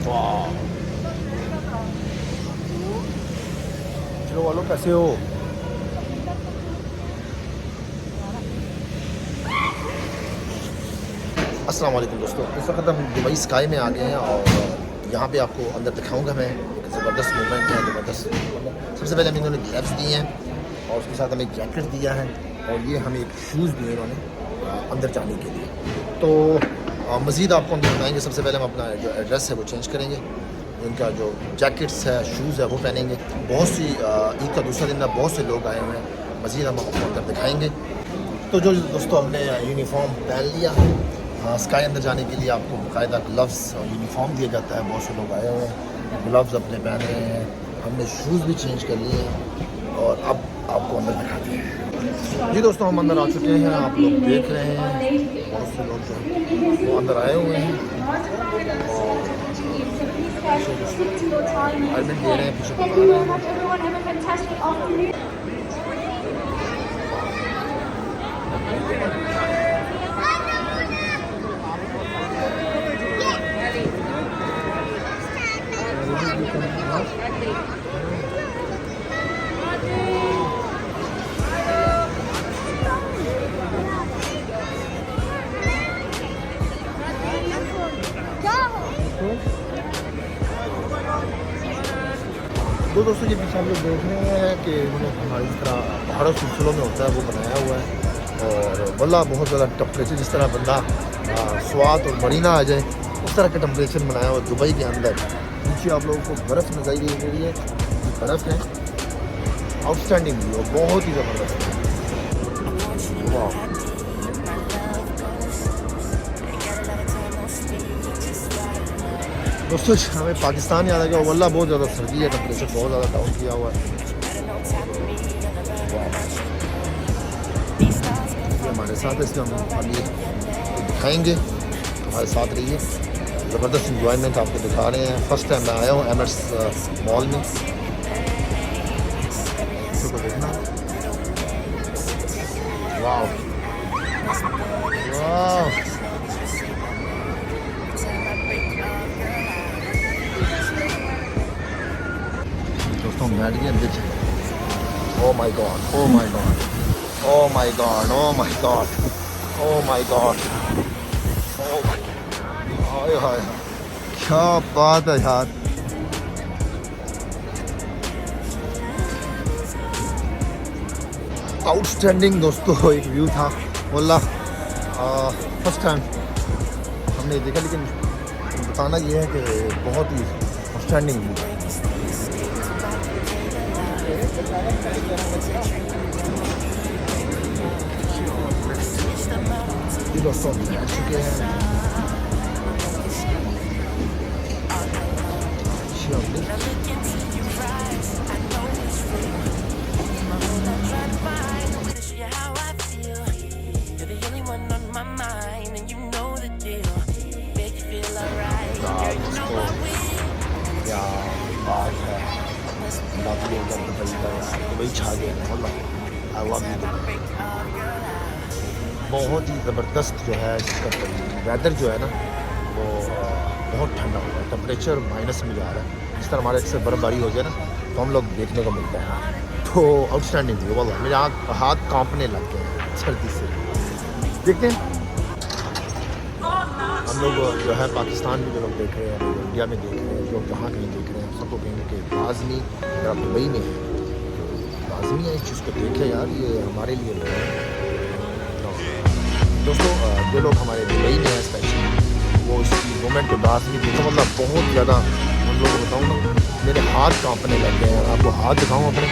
वाह, चलो वालों कैसे हो? अस्सलाम वालेकुम दोस्तों, इस वक्त हम दुबई स्काई में आ गए हैं और यहाँ पे आपको अंदर दिखाऊंगा मैं। एक ज़बरदस्त मूवमेंट है, ज़बरदस्त। सबसे पहले हमें इन्होंने ग्लव्स दिए हैं और उसके साथ हमें एक जैकेट दिया है और ये हमें एक शूज़ दिए इन्होंने अंदर जाने के लिए। तो मज़ीद आपको अंदर बताएंगे। सबसे पहले हम अपना जो एड्रेस है वो चेंज करेंगे, इनका जो जैकेट्स है, शूज़ है वो पहनेंगे। बहुत सी ईद का दूसरा दिन है, बहुत से लोग आए हुए हैं। मज़ीद हम आपको अंदर दिखाएँगे। तो जो दोस्तों हमने यूनिफॉर्म पहन लिया। स्काई अंदर जाने के लिए आपको बाकायदा ग्लव्स और यूनिफॉर्म दिया जाता है। बहुत से लोग आए हुए हैं, ग्लव्स अपने पहन रहे हैं। हमने शूज़ भी चेंज कर लिए हैं और अब आपको अंदर दिखाते हैं। जी दोस्तों, हम अंदर आ चुके हैं। आप लोग देख रहे हैं बहुत से लोग जो हैं वो अंदर आए हुए हैं और एडमिट दे रहे हैं, पीछे बता रहे हैं। तो दोस्तों, ये पीछे हम लोग देख रहे हैं कि उन्होंने हमारी तरह पहाड़ों सिलसिलों में होता है वो बनाया हुआ है और वल्ला बहुत ज़्यादा टेम्परेचर, जिस तरह बंदा स्वात और मरीना आ जाए उस तरह का टेम्परेचर बनाया हुआ दुबई के अंदर। नीचे आप लोगों को बर्फ़ नजर दे रही है, बर्फ़ है आउटस्टैंडिंग व्यू, बहुत ही ज़बरदस्त है। वाह, दोस्तों हमें पाकिस्तान याद आ गया। वल्ला बहुत ज़्यादा सर्दी है, टेम्परेचर बहुत ज़्यादा डाउन किया हुआ है। हमारे साथ इसमें हम अभी दिखाएंगे, हमारे साथ रहिए। ज़बरदस्त इंजॉयमेंट आपको दिखा रहे हैं। फर्स्ट टाइम मैं आया हूँ एमरेट्स मॉल में। तो देखना, वाह वाह, दोस्तों बैठ गए अंदर से। Oh my God, oh my God, oh my God, oh my God, oh my God, ओ हाय हाय, क्या बात है यार। आउटस्टैंडिंग दोस्तों एक व्यू था वल्ला। फर्स्ट टाइम हमने देखा, लेकिन बताना ये है कि बहुत ही आउटस्टैंडिंग व्यू था। ये दोस्तों बैठ चुके हैं। क्या बात है, दुबई छा गया बहुत ही ज़बरदस्त जो है इसका वेदर जो है ना वो बहुत ठंडा हो रहा है। टेम्परेचर माइनस में जा रहा है। जिस तरह हमारे अक्सर बर्फ़बारी हो जाए ना तो हम लोग देखने को मिलता है। तो आउटस्टैंडिंग व्यू, वाला मेरे हाथ कांपने लग गए हैं सर्दी से। देखते हैं हम लोग जो है पाकिस्तान में जो लोग देख रहे हैं, इंडिया में देख रहे हैं, जो जहाँ कहीं देख रहे हैं, सबको कहेंगे कि लाजमी अगर आप दुबई में हैं तो लाजमी है इस चीज़ को देखें यार, ये हमारे लिए नहीं है। तो दोस्तों जो लोग हमारे दुबई में हैं स्पेशली वो इसकी मोमेंट को लाजमी देखें। मतलब बहुत ज़्यादा उन लोगों को बताऊँ ना, मेरे हाथ कांपने लग गए हैं। आपको हाथ दिखाऊँ अपने,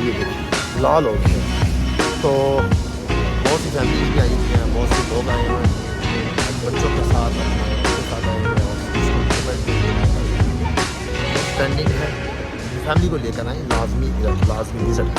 ये देखिए लाल हो गए हैं। तो बहुत सी फैमिलीज भी आई हुई हैं, बहुत से लोग आए हुए हैं बच्चों के साथ आए हुए हैं। स्टैंडिंग है, फैमिली को लेकर आए, लाजमी विज़िट।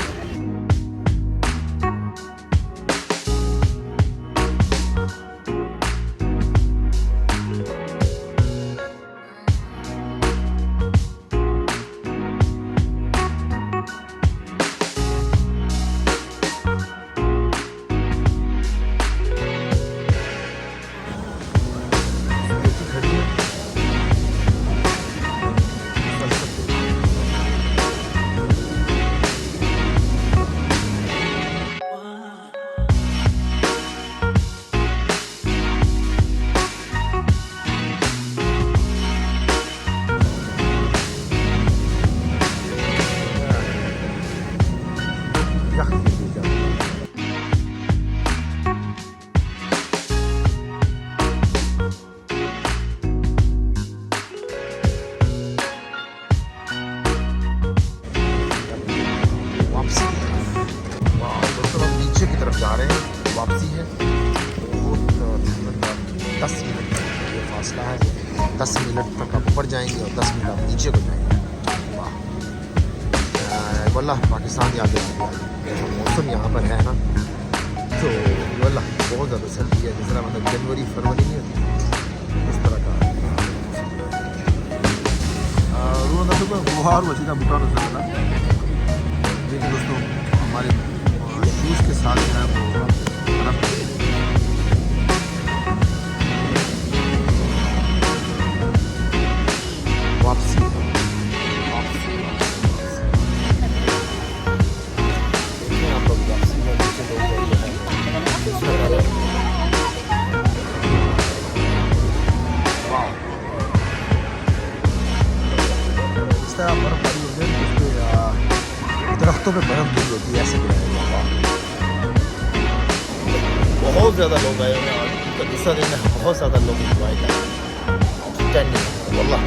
ऊपर जाएंगे और 10 मिनट आप नीचे को जाएंगे। वल्लाह पाकिस्तान ही आगे मौसम यहाँ पर है ना, तो वल्लाह बहुत ज़्यादा सर्दी है। जिस तरह मतलब जनवरी फरवरी नहीं होती इस तरह का बुहार वसी का बूटा नजर आना। देखिए दोस्तों हमारे शूज़ के साथ जो है वो वापसी देखिए आप लोग वापसी में नीचे लोग इस तरह बर्फबारी हो जाए उस पर दरख्तों पे बर्फ गिरी होती है, ऐसे गिराएगा। बहुत ज़्यादा लोग आए हुए हैं आज का दूसरा दिन है, बहुत ज़्यादा लोग इंजॉय कर रहे हैं वल्लाह।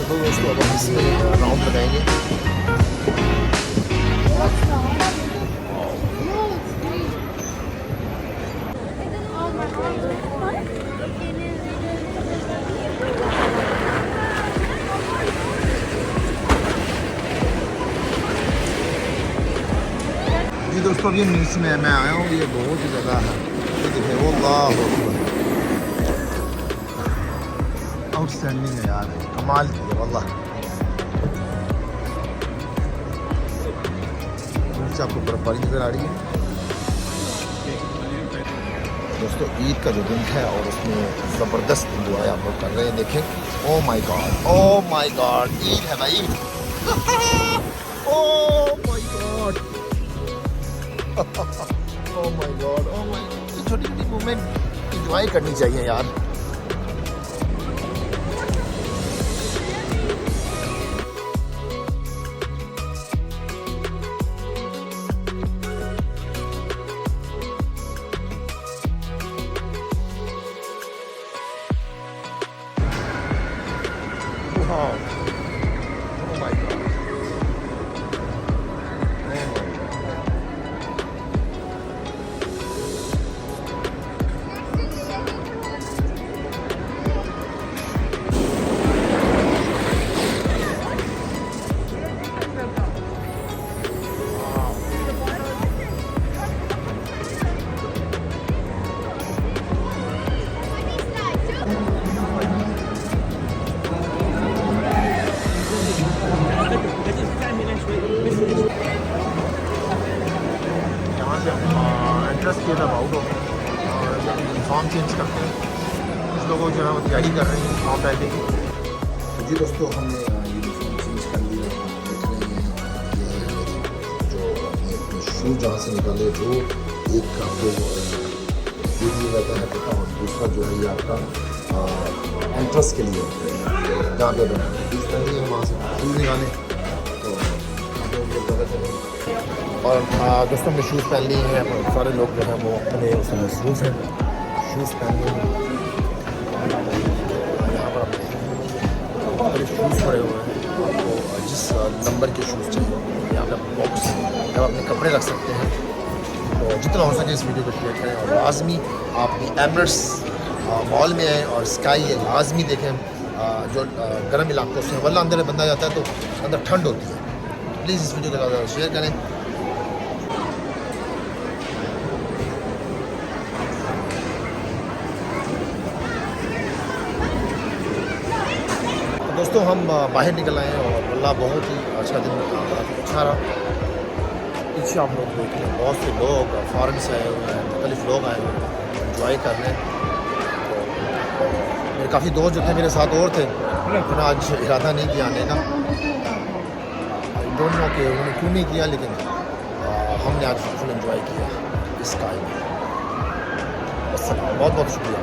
तो दोस्तों अब हम इसमें राउंड लगाएंगे। जी दोस्तों अभी इसमें मैं आया हूँ, ये बहुत ही जगह है, ये देखें वो आउटस्टैंडिंग है यार, कमाल की है वल्लाह। नीचे आपको बर्फबारी नजर आ रही है। दोस्तों ईद का जो दिन है और उसमें ज़बरदस्त इंजॉय आप लोग कर रहे हैं। देखें ओ माय गॉड ईद है भाई ओ माय गॉड छोटी छोटी मूवमेंट इंजॉय करनी चाहिए यार। Wow. Oh my God. Entrance किया था आउट हो और यूनिफॉर्म चेंज करते हैं। कुछ लोगों जो है वो तैयारी कर रहे हैं यूनिफॉर्म पहनने की। तो जी दोस्तों हमने यूनिफॉर्म चेंज कर लिया। देख रहे हैं ये जो अपने शूज़ जहाँ से निकाले वो एक आपको दे दिया जाता है और दूसरा जो है ये आपका एंट्रेंस के लिए जहाँ पे वहाँ से शूज़ निकाले तो और दोस्तों में शूज़ पहन लिए हैं। सारे लोग जो हैं वो अपने उसमें शूज़ हैं, शूज़ पहन लिए हैं। यहाँ पर अपने शूज़ पड़े हुए हैं, आपको जिस नंबर के शूज़ चाहिए यहाँ पर बॉक्स जब अपने कपड़े रख सकते हैं। तो जितना हो सके इस वीडियो को शेयर करें और लाजमी आपकी एमरेट्स मॉल में आए और स्काई है लाजमी देखें। जो गर्म इलाकों से वल्ला अंदर बंदा जाता है तो अंदर ठंड होती है। प्लीज़ इस वीडियो को ज़्यादा शेयर करें। दोस्तों हम बाहर निकल आए हैं और अल्लाह बहुत ही अच्छा दिन अच्छा रहा। पीछे आप लोग देख रहे हैं बहुत से लोग फ़ॉरेन से आए हुए हैं, मुख्तलिफ लोग आए हुए हैं इंजॉय करने। तो मेरे काफ़ी दोस्त जो थे मेरे साथ और थे, उन्होंने आज इरादा नहीं किया आने का। डोंट नो कि उन्होंने क्यों नहीं किया, लेकिन हमने आज फुल इंजॉय किया इस टाइम में। बहुत बहुत शुक्रिया।